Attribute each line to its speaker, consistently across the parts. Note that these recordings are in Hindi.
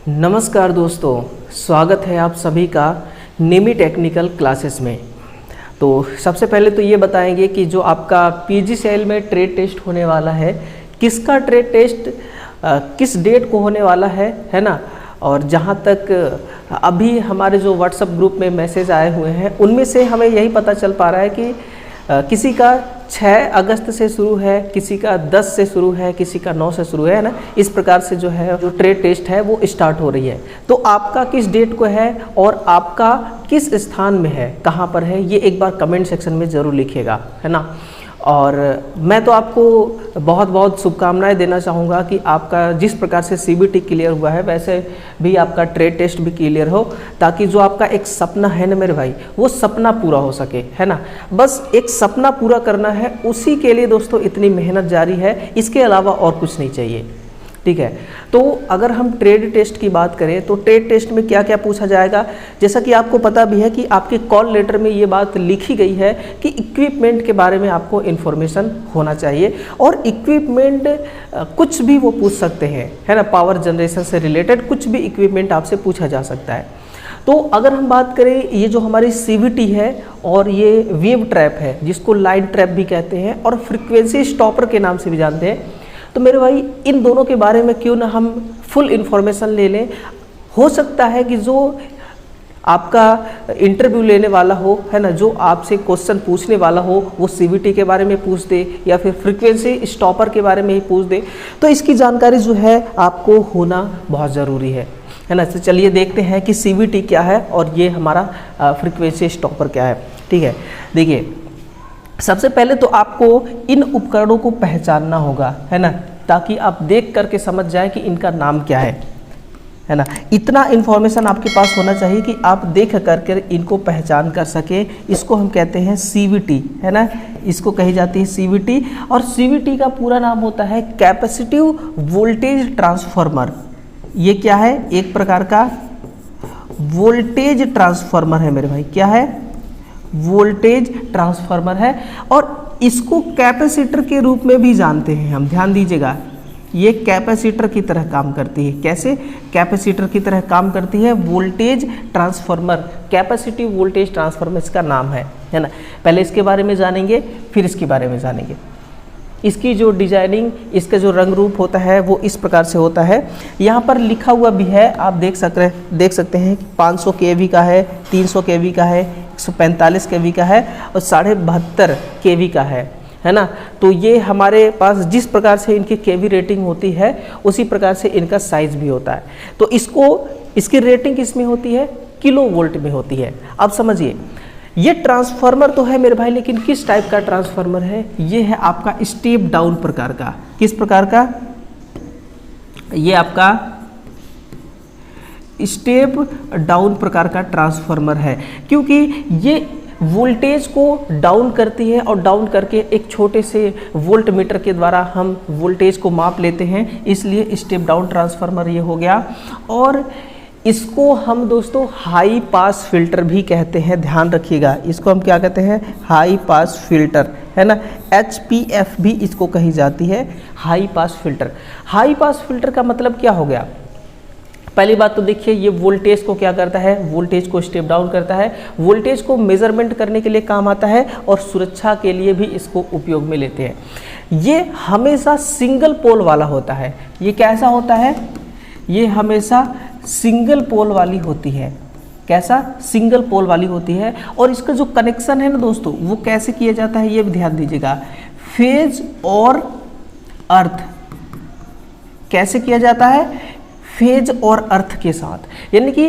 Speaker 1: नमस्कार दोस्तों, स्वागत है आप सभी का निमी टेक्निकल क्लासेस में। तो सबसे पहले तो ये बताएंगे कि जो आपका पीजीसीएल में ट्रेड टेस्ट होने वाला है, किसका ट्रेड टेस्ट किस डेट को होने वाला है ना। और जहाँ तक अभी हमारे जो व्हाट्सएप ग्रुप में मैसेज आए हुए हैं उनमें से हमें यही पता चल पा रहा है कि किसी का 6 अगस्त से शुरू है, किसी का 10 से शुरू है, किसी का 9 से शुरू है ना। इस प्रकार से जो है जो ट्रेड टेस्ट है वो स्टार्ट हो रही है। तो आपका किस डेट को है और आपका किस स्थान में है, कहाँ पर है, ये एक बार कमेंट सेक्शन में ज़रूर लिखिएगा, है ना। और मैं तो आपको बहुत बहुत शुभकामनाएं देना चाहूँगा कि आपका जिस प्रकार से सीबीटी क्लियर हुआ है वैसे भी आपका ट्रेड टेस्ट भी क्लियर हो, ताकि जो आपका एक सपना है ना मेरे भाई, वो सपना पूरा हो सके, है ना। बस एक सपना पूरा करना है, उसी के लिए दोस्तों इतनी मेहनत जारी है, इसके अलावा और कुछ नहीं चाहिए, ठीक है। तो अगर हम ट्रेड टेस्ट की बात करें तो ट्रेड टेस्ट में क्या क्या पूछा जाएगा, जैसा कि आपको पता भी है कि आपके कॉल लेटर में ये बात लिखी गई है कि इक्विपमेंट के बारे में आपको इन्फॉर्मेशन होना चाहिए। और इक्विपमेंट कुछ भी वो पूछ सकते हैं, है ना। पावर जनरेशन से रिलेटेड कुछ भी इक्विपमेंट आपसे पूछा जा सकता है। तो अगर हम बात करें, ये जो हमारी सीवीटी है और ये वेव ट्रैप है, जिसको लाइन ट्रैप भी कहते हैं और फ्रीक्वेंसी स्टॉपर के नाम से भी जानते हैं, तो मेरे भाई इन दोनों के बारे में क्यों ना हम फुल इन्फॉर्मेशन ले लें। हो सकता है कि जो आपका इंटरव्यू लेने वाला हो, है ना, जो आपसे क्वेश्चन पूछने वाला हो, वो सीवीटी के बारे में पूछ दे या फिर फ्रीक्वेंसी स्टॉपर के बारे में ही पूछ दे। तो इसकी जानकारी जो है आपको होना बहुत ज़रूरी है ना। तो चलिए देखते हैं कि सीवीटी क्या है और ये हमारा फ्रीक्वेंसी स्टॉपर क्या है, ठीक है। देखिए, सबसे पहले तो आपको इन उपकरणों को पहचानना होगा, है ना, ताकि आप देख करके समझ जाएं कि इनका नाम क्या है ना। इतना इन्फॉर्मेशन आपके पास होना चाहिए कि आप देख करके इनको पहचान कर सके। इसको हम कहते हैं सीवीटी, है ना, इसको कही जाती है सीवीटी। और सीवीटी का पूरा नाम होता है कैपेसिटिव वोल्टेज ट्रांसफार्मर। ये क्या है? एक प्रकार का वोल्टेज ट्रांसफार्मर है मेरे भाई। क्या है? वोल्टेज ट्रांसफार्मर है। और इसको कैपेसिटर के रूप में भी जानते हैं हम, ध्यान दीजिएगा। ये कैपेसिटर की तरह काम करती है। कैसे कैपेसिटर की तरह काम करती है? Voltage transformer, capacitive voltage transformer इसका नाम है ना। पहले इसके बारे में जानेंगे, फिर इसके बारे में जानेंगे। इसकी जो डिजाइनिंग, इसका जो रंग रूप होता है वो इस प्रकार से होता है। यहाँ पर लिखा हुआ भी है, आप देख सकते हैं कि 500 केवी का है, 300 केवी का है, 145 केवी का है और 72.5 केवी का है ना। तो ये हमारे पास जिस प्रकार से इनकी केवी रेटिंग होती है उसी प्रकार से इनका साइज भी होता है। तो इसकी रेटिंग किस में होती है? किलो वोल्ट में होती है। अब समझिए, ये ट्रांसफार्मर तो है मेरे भाई, लेकिन किस टाइप का ट्रांसफार्मर है? ये है आपका स्टेप डाउन प्रकार का। किस प्रकार का? ये आपका स्टेप डाउन प्रकार का ट्रांसफार्मर है, क्योंकि ये वोल्टेज को डाउन करती है और डाउन करके एक छोटे से वोल्ट मीटर के द्वारा हम वोल्टेज को माप लेते हैं, इसलिए स्टेप डाउन ट्रांसफार्मर ये हो गया। और इसको हम दोस्तों हाई पास फिल्टर भी कहते हैं, ध्यान रखिएगा। इसको हम क्या कहते हैं? हाई पास फिल्टर, है ना। HPF भी इसको कही जाती है, high pass filter. High pass filter का मतलब क्या हो गया? पहली बात तो देखिए, ये वोल्टेज को क्या करता है? वोल्टेज को स्टेप डाउन करता है। वोल्टेज को मेजरमेंट करने के लिए काम आता है और सुरक्षा के लिए भी इसको उपयोग में लेते हैं। ये हमेशा सिंगल पोल वाला होता है। ये कैसा होता है? ये हमेशा सिंगल पोल वाली होती है। कैसा? सिंगल पोल वाली होती है। और इसका जो कनेक्शन है ना दोस्तों, वो कैसे किया जाता है ये भी ध्यान दीजिएगा। फेज और अर्थ कैसे किया जाता है? फेज और अर्थ के साथ। यानी कि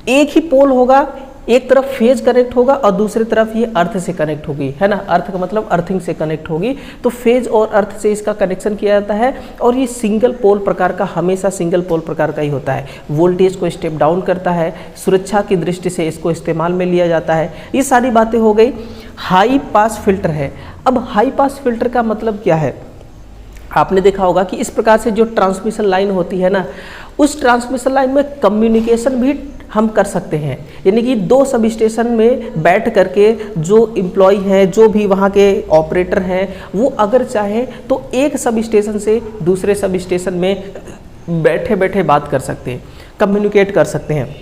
Speaker 1: एक ही पोल होगा, एक तरफ फेज कनेक्ट होगा और दूसरी तरफ ये अर्थ से कनेक्ट होगी, है ना। अर्थ का मतलब अर्थिंग से कनेक्ट होगी। तो फेज और अर्थ से इसका कनेक्शन किया जाता है। और ये सिंगल पोल प्रकार का, हमेशा सिंगल पोल प्रकार का ही होता है। वोल्टेज को स्टेप डाउन करता है, सुरक्षा की दृष्टि से इसको इस्तेमाल में लिया जाता है। ये सारी बातें हो गई। हाई पास फिल्टर है। अब हाई पास फिल्टर का मतलब क्या है? आपने देखा होगा कि इस प्रकार से जो ट्रांसमिशन लाइन होती है ना, उस ट्रांसमिशन लाइन में कम्युनिकेशन भी हम कर सकते हैं। यानी कि 2 सब स्टेशन में बैठ करके जो एम्प्लॉय हैं, जो भी वहाँ के ऑपरेटर हैं, वो अगर चाहें तो एक सब स्टेशन से दूसरे सब स्टेशन में बैठे बैठे बात कर सकते हैं। कम्युनिकेट कर सकते हैं।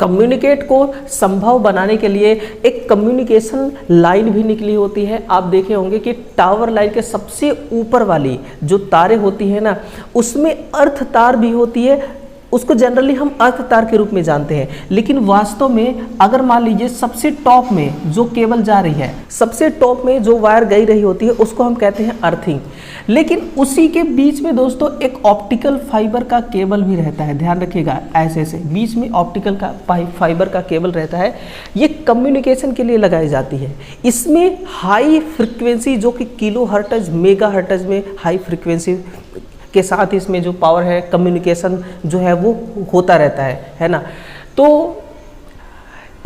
Speaker 1: कम्युनिकेट को संभव बनाने के लिए एक कम्युनिकेशन लाइन भी निकली होती है। आप देखे होंगे कि टावर लाइन के सबसे ऊपर वाली जो तारें होती है ना, उसमें अर्थ तार भी होती है। उसको जनरली हम अर्थ तार के रूप में जानते हैं, लेकिन वास्तव में अगर मान लीजिए सबसे टॉप में जो केबल जा रही है, सबसे टॉप में जो वायर गई रही होती है, उसको हम कहते हैं अर्थिंग। लेकिन उसी के बीच में दोस्तों एक ऑप्टिकल फाइबर का केबल भी रहता है। ध्यान रखिएगा, ऐसे ऐसे बीच में ऑप्टिकल का फाइबर का केबल रहता है। ये कम्युनिकेशन के लिए लगाई जाती है। इसमें हाई फ्रिक्वेंसी जो कि किलो हर्ट्ज, मेगा हर्ट्ज में हाई फ्रिक्वेंसी के साथ इसमें जो पावर है, कम्युनिकेशन जो है वो होता रहता है ना। तो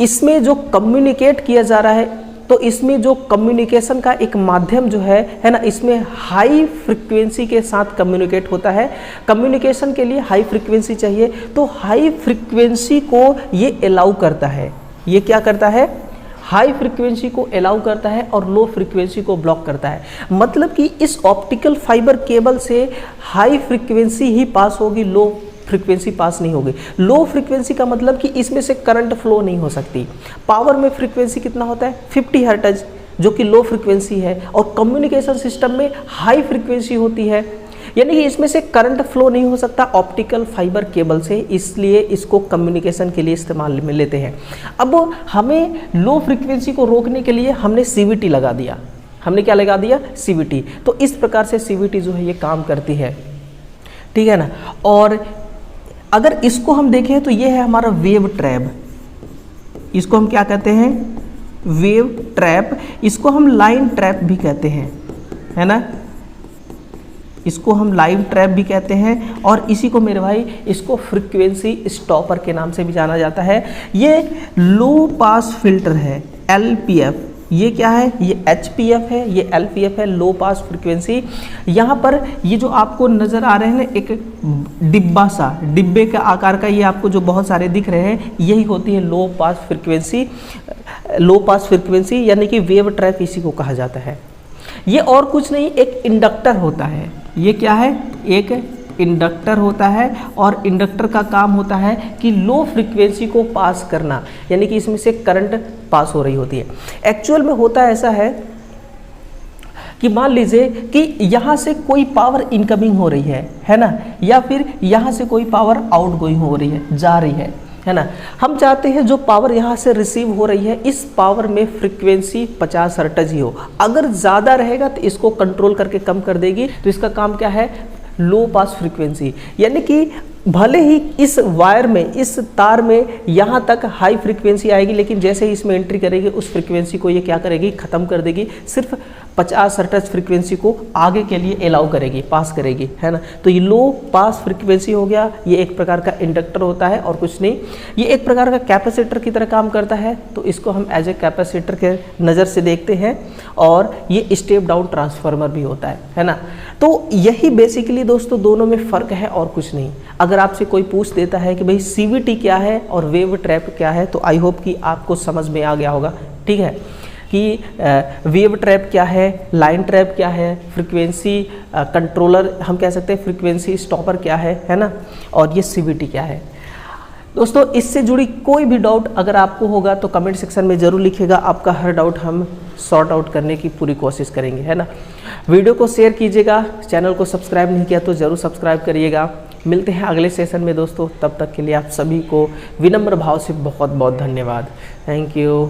Speaker 1: इसमें जो कम्युनिकेट किया जा रहा है, तो इसमें जो कम्युनिकेशन का एक माध्यम जो है ना, इसमें हाई फ्रिक्वेंसी के साथ कम्युनिकेट होता है। कम्युनिकेशन के लिए हाई फ्रिक्वेंसी चाहिए, तो हाई फ्रिक्वेंसी को ये अलाउ करता है। ये क्या करता है? हाई फ्रिक्वेंसी को अलाउ करता है और लो फ्रिक्वेंसी को ब्लॉक करता है। मतलब कि इस ऑप्टिकल फाइबर केबल से हाई फ्रिक्वेंसी ही पास होगी, लो फ्रिक्वेंसी पास नहीं होगी। लो फ्रिक्वेंसी का मतलब कि इसमें से करंट फ्लो नहीं हो सकती। पावर में फ्रिक्वेंसी कितना होता है? 50 हर्ट्ज, जो कि लो फ्रिक्वेंसी है, और कम्युनिकेशन सिस्टम में हाई फ्रिक्वेंसी होती है, यानी कि इसमें से करंट फ्लो नहीं हो सकता ऑप्टिकल फाइबर केबल से, इसलिए इसको कम्युनिकेशन के लिए इस्तेमाल में लेते हैं। अब हमें लो फ्रिक्वेंसी को रोकने के लिए हमने CVT लगा दिया। हमने क्या लगा दिया? CVT। तो इस प्रकार से CVT जो है ये काम करती है, ठीक है ना। और अगर इसको हम देखें तो ये है हमारा वेव ट्रैप। इसको हम क्या कहते हैं? Wave trap. इसको हम लाइन ट्रैप भी कहते हैं, है ना। इसको हम लाइन ट्रैप भी कहते हैं, और इसी को मेरे भाई इसको फ्रीक्वेंसी स्टॉपर के नाम से भी जाना जाता है। ये लो पास फिल्टर है, LPF। ये क्या है? ये HPF है, ये LPF है, लो पास फ्रीक्वेंसी। यहाँ पर ये जो आपको नज़र आ रहे हैं ना, एक डिब्बा सा, डिब्बे का आकार का, ये आपको जो बहुत सारे दिख रहे हैं, यही होती है लो पास फ्रीक्वेंसी। लो पास फ्रीक्वेंसी यानी कि वेव ट्रैप इसी को कहा जाता है। ये और कुछ नहीं, एक इंडक्टर होता है। ये क्या है? एक इंडक्टर होता है, और इंडक्टर का काम होता है कि लो फ्रीक्वेंसी को पास करना, यानी कि इसमें से करंट पास हो रही होती है। एक्चुअल में होता ऐसा है कि मान लीजिए कि यहाँ से कोई पावर इनकमिंग हो रही है ना, या फिर यहाँ से कोई पावर आउटगोइंग हो रही है, जा रही है ना। हम चाहते हैं जो पावर यहाँ से रिसीव हो रही है, इस पावर में फ्रीक्वेंसी 50 हर्ट्ज ही हो। अगर ज़्यादा रहेगा तो इसको कंट्रोल करके कम कर देगी। तो इसका काम क्या है? लो पास फ्रीक्वेंसी। यानी कि भले ही इस वायर में, इस तार में यहाँ तक हाई फ्रीक्वेंसी आएगी, लेकिन जैसे ही इसमें एंट्री करेगी उस फ्रीक्वेंसी को ये क्या करेगी? ख़त्म कर देगी। सिर्फ 50 हर्ट्ज फ्रीक्वेंसी को आगे के लिए अलाउ करेगी, पास करेगी, है ना। तो ये लो पास फ्रीक्वेंसी हो गया। ये एक प्रकार का इंडक्टर होता है और कुछ नहीं। ये एक प्रकार का कैपेसिटर की तरह काम करता है, तो इसको हम एज ए कैपेसिटर के नज़र से देखते हैं। और ये स्टेप डाउन ट्रांसफार्मर भी होता है ना। तो यही बेसिकली दोस्तों दोनों में फ़र्क है और कुछ नहीं। अगर आपसे कोई पूछ देता है कि भाई CVT क्या है और वेव ट्रैप क्या है, तो आई होप कि आपको समझ में आ गया होगा, ठीक है, कि वेव ट्रैप क्या है, लाइन ट्रैप क्या है, फ्रीक्वेंसी कंट्रोलर हम कह सकते हैं, फ्रीक्वेंसी स्टॉपर क्या है ना, और ये CVT क्या है। दोस्तों इससे जुड़ी कोई भी डाउट अगर आपको होगा तो कमेंट सेक्शन में ज़रूर लिखिएगा। आपका हर डाउट हम सॉर्ट आउट करने की पूरी कोशिश करेंगे, है ना। वीडियो को शेयर कीजिएगा, चैनल को सब्सक्राइब नहीं किया तो ज़रूर सब्सक्राइब करिएगा। मिलते हैं अगले सेशन में दोस्तों, तब तक के लिए आप सभी को विनम्र भाव से बहुत बहुत धन्यवाद। Thank you.